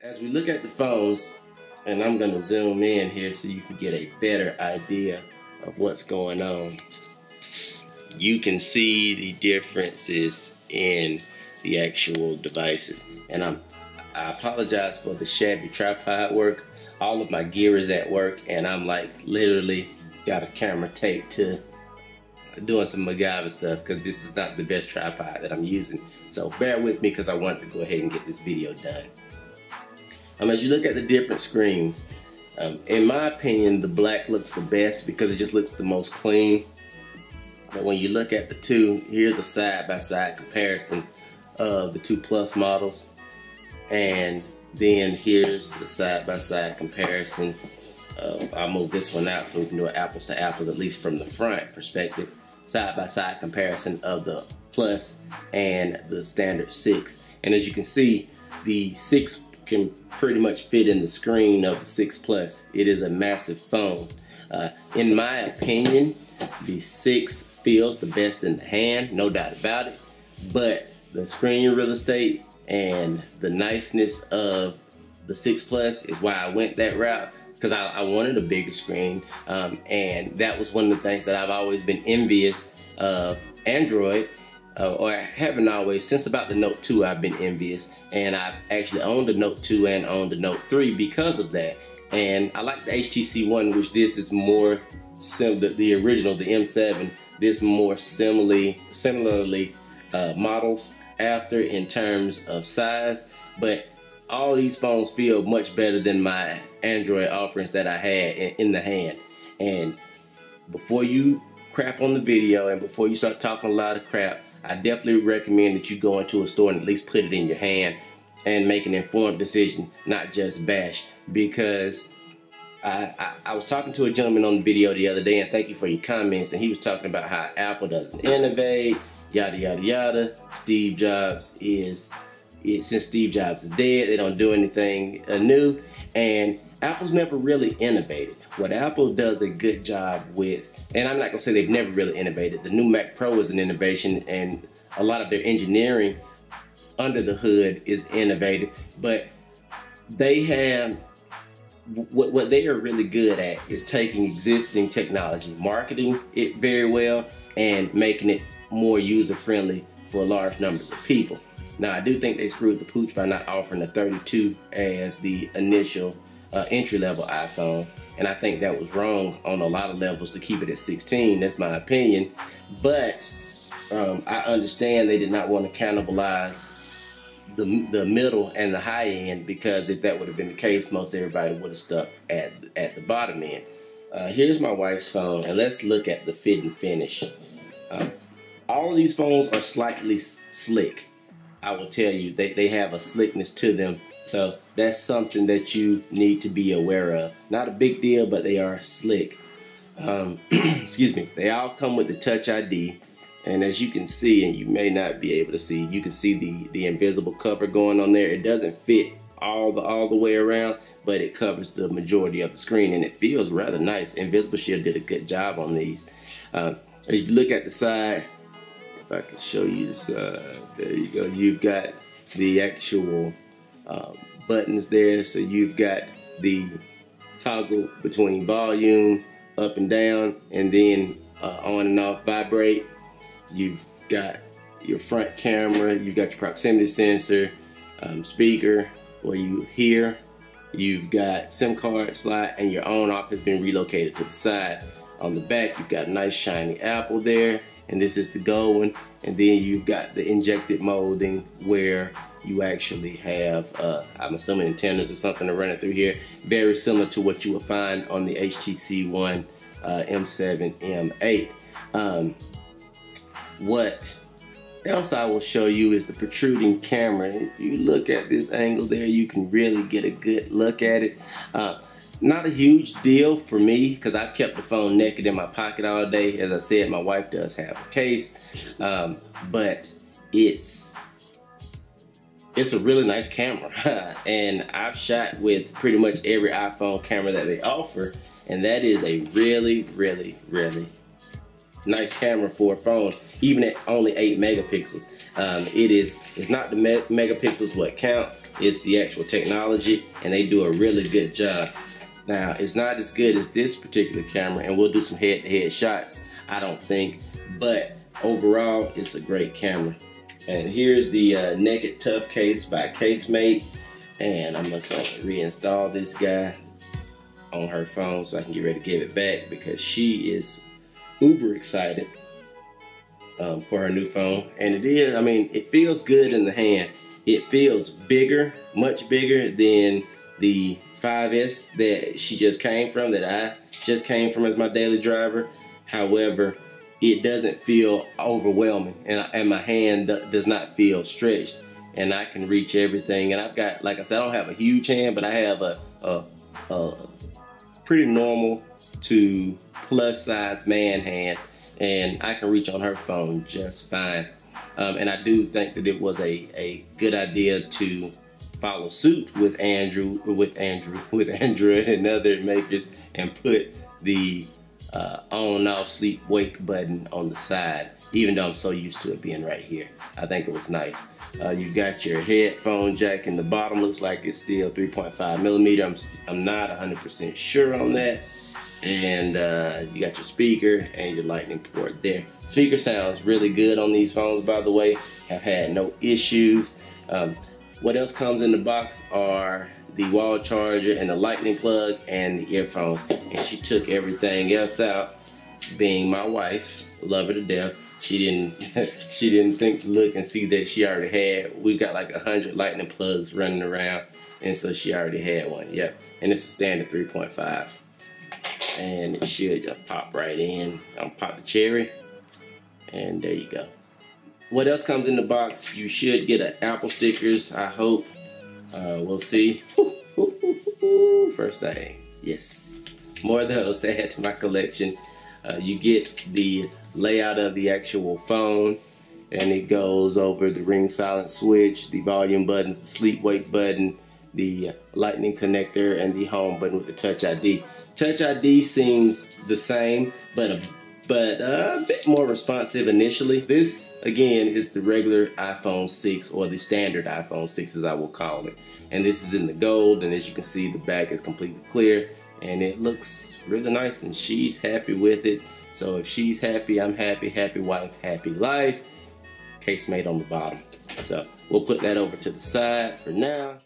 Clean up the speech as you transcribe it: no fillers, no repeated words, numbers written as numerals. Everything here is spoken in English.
As we look at the phones, and I'm going to zoom in here so you can get a better idea of what's going on. You can see the differences in the actual devices. And I apologize for the shabby tripod work. All of my gear is at work, and I'm like literally got a camera taped to doing some MacGyver stuff because this is not the best tripod that I'm using. So bear with me because I wanted to go ahead and get this video done. As you look at the different screens, in my opinion, the black looks the best because it just looks the most clean. But when you look at the two, here's a side-by-side comparison of the 2 Plus models. And then here's the side-by-side comparison. I'll move this one out so we can do an apples to apples, at least from the front perspective. Side-by-side comparison of the Plus and the standard 6. And as you can see, the 6 can pretty much fit in the screen of the 6 Plus. It is a massive phone. In my opinion, the 6 feels the best in the hand, no doubt about it. But the screen real estate and the niceness of the 6 Plus is why I went that route, because I wanted a bigger screen. And that was one of the things that I've always been envious of Android. Or I haven't always, since about the Note 2 I've been envious, and I've actually owned the Note 2 and owned the Note 3 because of that. And I like the HTC One, which this is more the original, the M7, this more similarly models after in terms of size. But all these phones feel much better than my Android offerings that I had in the hand. And before you crap on the video and before you start talking a lot of crap, I definitely recommend that you go into a store and at least put it in your hand and make an informed decision, not just bash. Because I was talking to a gentleman on the video the other day, and thank you for your comments, and he was talking about how Apple doesn't innovate, yada yada yada. Steve Jobs since Steve Jobs is dead, they don't do anything new, and Apple's never really innovated. What Apple does a good job with, and I'm not gonna say they've never really innovated. The new Mac Pro is an innovation, and a lot of their engineering under the hood is innovative. But they have what they are really good at is taking existing technology, marketing it very well, and making it more user-friendly for large numbers of people. Now, I do think they screwed the pooch by not offering the 32 as the initial entry-level iPhone, and I think that was wrong on a lot of levels to keep it at 16. That's my opinion. But I understand they did not want to cannibalize the middle and the high end, because if that would have been the case, most everybody would have stuck at the bottom end. Here's my wife's phone, and let's look at the fit and finish. All of these phones are slightly slick. I will tell you, they have a slickness to them. So that's something that you need to be aware of. Not a big deal, but they are slick. Excuse me. They all come with the Touch ID. And as you can see, and you may not be able to see, you can see the invisible cover going on there. It doesn't fit all the way around, but it covers the majority of the screen, and it feels rather nice. Invisible Shield did a good job on these. As you look at the side, if I can show you the side, there you go. You've got the actual buttons there. So you've got the toggle between volume, up and down, and then on and off vibrate. You've got your front camera, you've got your proximity sensor, speaker where you hear, you've got SIM card slot, and your on off has been relocated to the side. On the back, you've got a nice shiny Apple there, and this is the gold one. And then you've got the injected molding where you actually have, I'm assuming antennas or something to run it through here. Very similar to what you would find on the HTC One M7, M8. What else I will show you is the protruding camera. If you look at this angle there, you can really get a good look at it. Not a huge deal for me because I've kept the phone naked in my pocket all day. As I said, my wife does have a case, but it's a really nice camera. And I've shot with pretty much every iPhone camera that they offer, and that is a really, really, really nice camera for a phone, even at only 8 megapixels. It's not the megapixels what count, It's the actual technology, and they do a really good job. Now, it's not as good as this particular camera, and we'll do some head-to-head shots, I don't think, but overall, it's a great camera. And here's the Naked Tough case by Casemate, and I'm just gonna reinstall this guy on her phone so I can get ready to give it back, because she is uber excited for her new phone. And it is, I mean, it feels good in the hand. It feels bigger, much bigger than the 5S that she just came from, that I just came from as my daily driver. However, it doesn't feel overwhelming, and my hand does not feel stretched, and I can reach everything. And I've got, like I said, I don't have a huge hand, but I have a pretty normal to plus size man hand, and I can reach on her phone just fine. And I do think that it was a good idea to follow suit with Android and other makers and put the on and off sleep wake button on the side, even though I'm so used to it being right here. I think it was nice. You got your headphone jack in the bottom. Looks like it's still 3.5 millimeter. I'm not 100% sure on that. And you got your speaker and your lightning port there. Speaker sounds really good on these phones, by the way. Have had no issues. What else comes in the box are the wall charger and the lightning plug and the earphones. And she took everything else out. Being my wife, love her to death, she didn't think to look and see that she already had. We've got like 100 lightning plugs running around, and so she already had one. Yep, and it's a standard 3.5. And it should just pop right in. I'll pop the cherry, and there you go. What else comes in the box? You should get an Apple stickers, I hope. We'll see. First thing, yes, more of those to add to my collection. You get the layout of the actual phone, and it goes over the ring silence switch, the volume buttons, the sleep wake button, the lightning connector, and the home button with the Touch ID. Touch ID seems the same, but a bit more responsive initially. This, again, is the regular iPhone 6, or the standard iPhone 6 as I will call it. And this is in the gold, and as you can see, the back is completely clear, and it looks really nice, and she's happy with it. So if she's happy, I'm happy. Happy wife, happy life. Casemate on the bottom. So we'll put that over to the side for now.